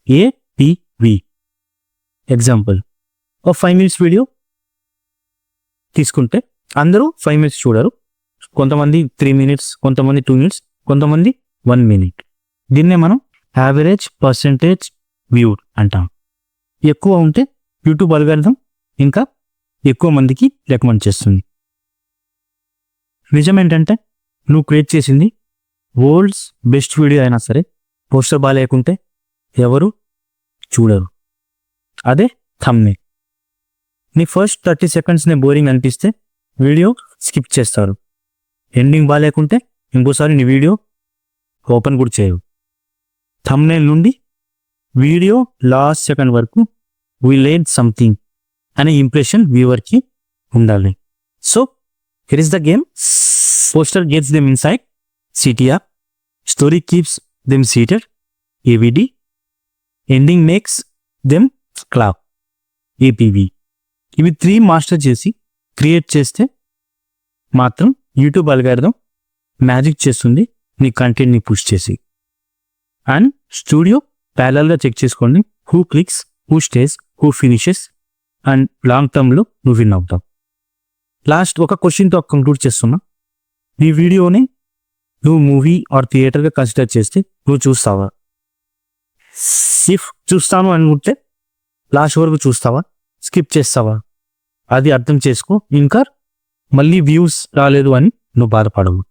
APV. Example, ఒక 5 minutes video తీసుకుంటే అందరూ 5 minutes చూడరు. కొంతమంది 3 minutes, కొంతమంది 2 minutes, కొంతమంది 1 minute. దీన్నే మనం యావరేజ్ పర్సెంటేజ్ వ్యూడ్ అంటాం. ఎక్కువ ఉంటే యూట్యూబ్ అల్గారిథం ఇంకా ఎక్కువ మందికి రికమెండ్ చేస్తుంది. నిజం ఏంటంటే నువ్వు క్రియేట్ చేసింది వరల్డ్స్ బెస్ట్ వీడియో అయినా సరే పోస్టర్ బాగాలేకుంటే ఎవరు చూడరు. అదే థంబ్నెయిల్. నీ ఫస్ట్ 30 seconds బోరింగ్ అనిపిస్తే వీడియో స్కిప్ చేస్తారు. ఎండింగ్ బాగాలేకుంటే ఇంకోసారి నీ వీడియో ఓపెన్ కూడా చేయవు. థంబ్నెయిల్ నుండి వీడియో లాస్ట్ సెకండ్ వరకు వీ లెర్న్ సంథింగ్ అనే ఇంప్రెషన్ వ్యూవర్కి ఉండాలి. So here is the game. Poster gets them inside CTR, story keeps them seated AVD, ending makes them clap APV. ఇవి 3 master చేసి create చేస్తే మాత్రం యూట్యూబ్ అల్గారిథం మ్యాజిక్ చేస్తుంది నీ కంటెంట్ని పుష్ చేసి. అండ్ స్టూడియో ప్యారలల్గా చెక్ చేసుకోండి, who clicks, who stays, who finishes, and long టర్మ్లో నువ్వు విన్ అవుతావు. లాస్ట్ ఒక క్వశ్చన్తో కంక్లూడ్ చేస్తున్నా. ఈ వీడియోని నువ్వు మూవీ ఆర్ థియేటర్గా కన్సిడర్ చేస్తే నువ్వు చూస్తావా? ఇఫ్ చూస్తాను అనుకుంటే లాస్ట్ వరకు చూస్తావా, స్కిప్ చేస్తావా? అది అర్థం చేసుకో. ఇంకా మళ్ళీ వ్యూస్ రాలేదు అని నువ్వు బాధపడవు.